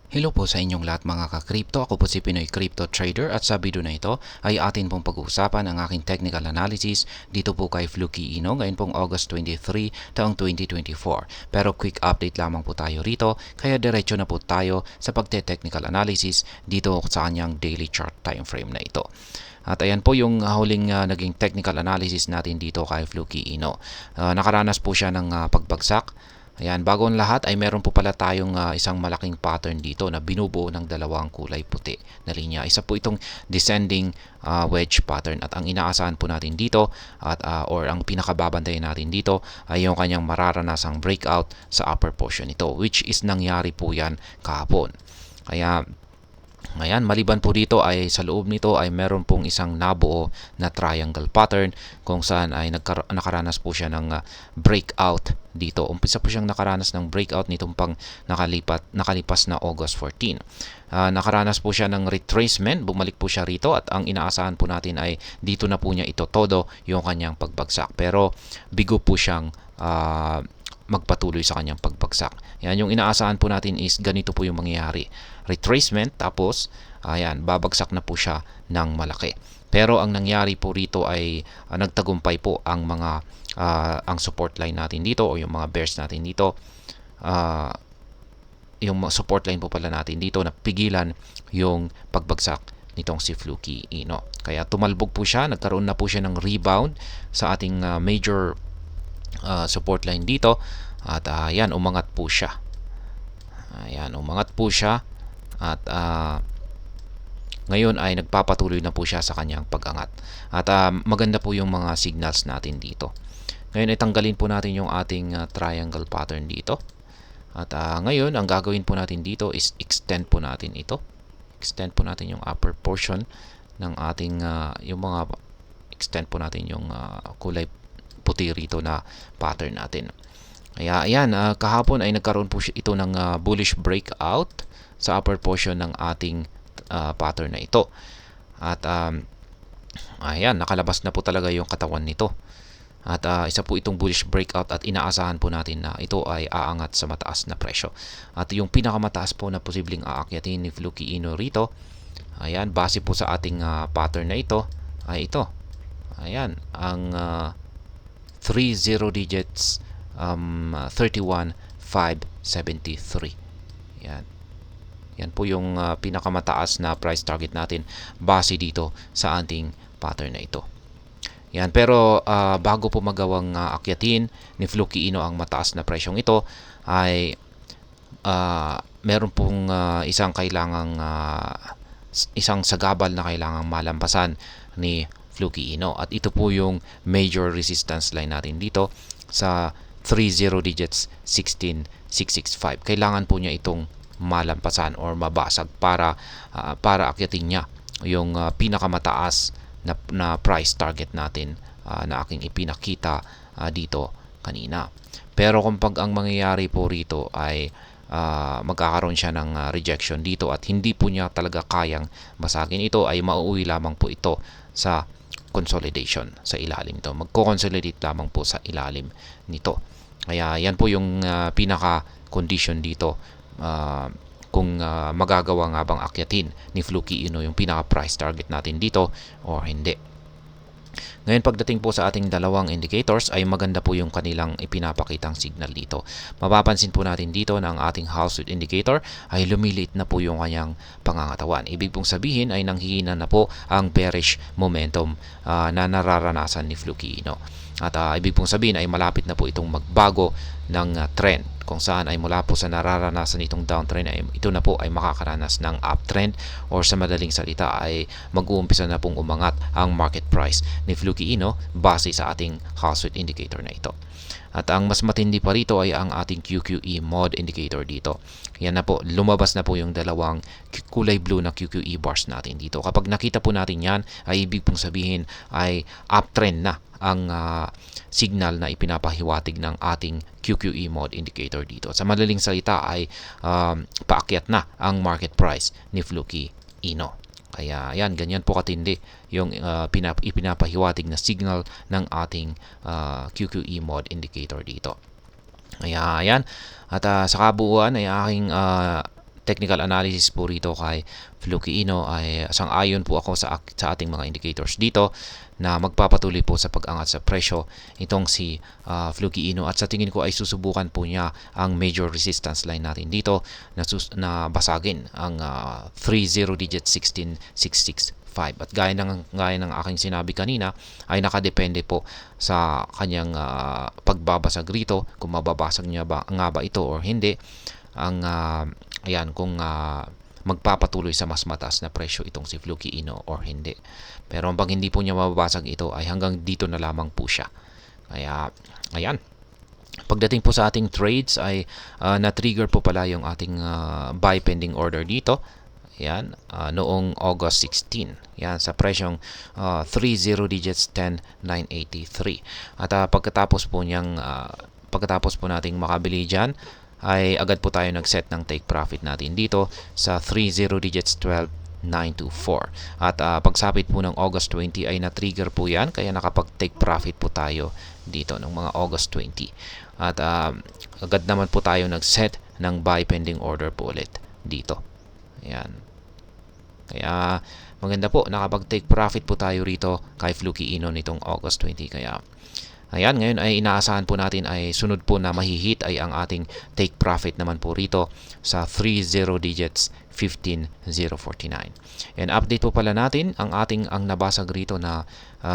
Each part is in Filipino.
Hello po sa inyong lahat mga ka-crypto. Ako po si Pinoy Crypto Trader at sa video na ito ay atin pong pag-uusapan ang aking technical analysis dito po kay Fluky Ino ngayon pong August 23 taong 2024. Pero quick update lamang po tayo rito kaya diretso na po tayo sa pagte-technical analysis dito sa kanyang daily chart time frame na ito. At ayan po yung huling naging technical analysis natin dito kay Fluky Ino. Nakaranas po siya ng pagbagsak. Ayan, bago ang lahat ay meron po pala tayong isang malaking pattern dito na binubuo ng dalawang kulay puti na linya. Isa po itong descending wedge pattern at ang inaasahan po natin dito at or ang pinakababantayan natin dito ay yung kanyang mararanasang breakout sa upper portion nito, which is nangyari po yan kahapon. Kaya ayan, maliban po dito ay sa loob nito ay meron pong isang nabuo na triangle pattern kung saan ay nakaranas po siya ng breakout dito. Umpisa po siyang nakaranas ng breakout nitong pang nakalipas na August 14. Nakaranas po siya ng retracement, bumalik po siya rito at ang inaasahan po natin ay dito na po niya ito todo yung kanyang pagbagsak. Pero bigo po siyang magpatuloy sa kanyang pagbagsak. Yan, yung inaasahan po natin is ganito po yung mangyayari. Retracement, tapos ayan, babagsak na po siya ng malaki. Pero ang nangyari po rito ay nagtagumpay po ang mga ang support line natin dito o yung mga bears natin dito. Yung support line po pala natin dito na pigilan yung pagbagsak nitong si Fluky Ino. Kaya tumalbog po siya, nagkaroon na po siya ng rebound sa ating major support line dito at ayan, umangat po siya. Ayan, umangat po siya at ngayon ay nagpapatuloy na po siya sa kanyang pag-angat. At maganda po yung mga signals natin dito. Ngayon ay tanggalin po natin yung ating triangle pattern dito. At ngayon, ang gagawin po natin dito is extend po natin ito. Extend po natin yung upper portion ng ating yung mga extend po natin yung kulay puti rito na pattern natin. Kaya ayan, kahapon ay nagkaroon po ito ng bullish breakout sa upper portion ng ating pattern na ito. At ayan, nakalabas na po talaga yung katawan nito. At isa po itong bullish breakout at inaasahan po natin na ito ay aangat sa mataas na presyo. At yung pinakamataas po na posibleng aakyatin ni Fluky Ino rito, ayan, base po sa ating pattern na ito, ay ito. Ayan, ang 30 digits 31,573. Yan. Yan po yung pinakamataas na price target natin base dito sa ating pattern na ito. Yan, pero bago po magawang akyatin ni Fluky Ino ang mataas na presyong ito ay meron pong isang sagabal na kailangang malampasan ni Fluky Ino at ito po yung major resistance line natin dito sa 30 digits 16,665. Kailangan po niya itong malampasan or mabasag para akyatin niya yung pinakamataas na price target natin na aking ipinakita dito kanina. Pero kung ang mangyayari po rito ay magkakaroon siya ng rejection dito at hindi po niya talaga kayang basagin ito, ay mauuwi lamang po ito sa consolidation sa ilalim nito. Magko-consolidate lamang po sa ilalim nito. Kaya yan po yung pinaka-condition dito kung magagawa nga bang akyatin ni Fluky Ino yung pinaka-price target natin dito o hindi. Ngayon, pagdating po sa ating dalawang indicators ay maganda po yung kanilang ipinapakitang signal dito. Mapapansin po natin dito na ang ating Hallswitch indicator ay lumiliit na po yung kanyang pangangatawan. Ibig pong sabihin ay nanghihina na po ang bearish momentum na nararanasan ni Fluky Ino. At ibig pong sabihin ay malapit na po itong magbago ng trend kung saan ay mula po sa nararanasan itong downtrend ay ito na po ay makakaranas ng uptrend or sa madaling salita ay mag-uumpisa na pong umangat ang market price ni Fluky Ino base sa ating Hallswitch indicator na ito. At ang mas matindi pa rito ay ang ating QQE mod indicator dito. Yan na po, lumabas na po yung dalawang kulay blue na QQE bars natin dito. Kapag nakita po natin yan, ay ibig pong sabihin ay uptrend na ang signal na ipinapahiwatig ng ating QQE mod indicator dito. Sa madaling salita ay paakyat na ang market price ni Fluky Ino. Kaya yan, ganyan po katindi yung ipinapahiwatig na signal ng ating QQE mod indicator dito. Kaya yan, at sa kabuuan ay aking technical analysis po rito kay Fluky Ino ay sang-ayon po ako sa ating mga indicators dito na magpapatuloy po sa pag-angat sa presyo itong si Fluky Ino, at sa tingin ko ay susubukan po niya ang major resistance line natin dito na basagin ang 30 digit 16665. At gaya ng aking sinabi kanina ay nakadepende po sa kanyang pagbabasag rito kung mababasag niya nga ba ito or hindi, ang ayan, kung magpapatuloy sa mas mataas na presyo itong si Fluky Ino or hindi. Pero pag hindi po niya mababasag ito ay hanggang dito na lamang po siya. Kaya ayan, pagdating po sa ating trades ay na-trigger po pala yung ating buy pending order dito. Yan, noong August 16. Yan, sa presyong 30 digits 10,983. At pagkatapos po nating makabili dyan, ay agad po tayo nag-set ng take profit natin dito sa 30 digits 12,924. At pagsapit po ng August 20 ay na-trigger po yan, kaya nakapag-take profit po tayo dito ng mga August 20. At agad naman po tayo nag-set ng buy pending order po ulit dito. Ayan. Kaya maganda po, nakapag-take profit po tayo rito kay Fluky Ino nitong August 20. Kaya ayan, ngayon ay inaasahan po natin ay sunod po na mahihit ay ang ating take profit naman po rito sa 30 digits 15,049. And update po pala natin ang nabasag rito na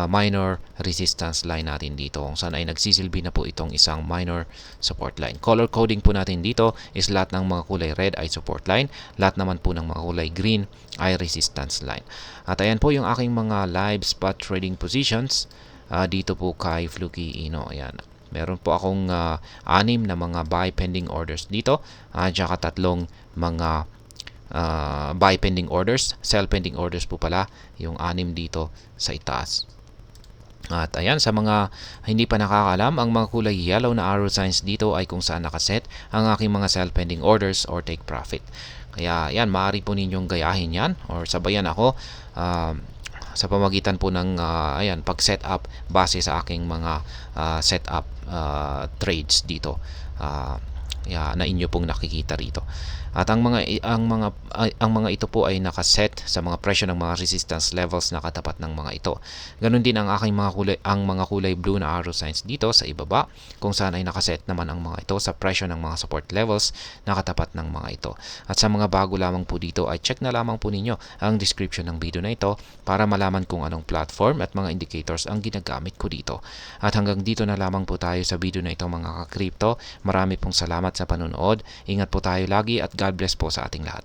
minor resistance line natin dito, kung saan ay nagsisilbi na po itong isang minor support line. Color coding po natin dito is lahat ng mga kulay red ay support line, lahat naman po ng mga kulay green ay resistance line. At ayan po yung aking mga live spot trading positions dito po kay Fluky Ino. Ayan, meron po akong 6 na mga buy pending orders dito, at saka 3 mga buy pending orders, sell pending orders po pala yung 6 dito sa itaas. At ayan, sa mga hindi pa nakakalam, ang mga kulay yellow na arrow signs dito ay kung saan nakaset ang aking mga sell pending orders or take profit. Kaya yan, maaari po ninyong gayahin yan or sabayan ako sa pamagitan po ng pag-set up base sa aking mga setup trades dito na inyo pong nakikita rito. At ang mga ito po ay nakaset sa mga presyo ng mga resistance levels na katapat ng mga ito. Ganon din ang aking mga kulay blue na arrow signs dito sa ibaba, kung saan ay nakaset naman ang mga ito sa presyo ng mga support levels na katapat ng mga ito. At sa mga bago lamang po dito ay check na lamang po ninyo ang description ng video na ito para malaman kung anong platform at mga indicators ang ginagamit ko dito. At hanggang dito na lamang po tayo sa video na ito mga ka-crypto. Marami pong salamat sa panonood. Ingat po tayo lagi at God bless po sa ating lahat.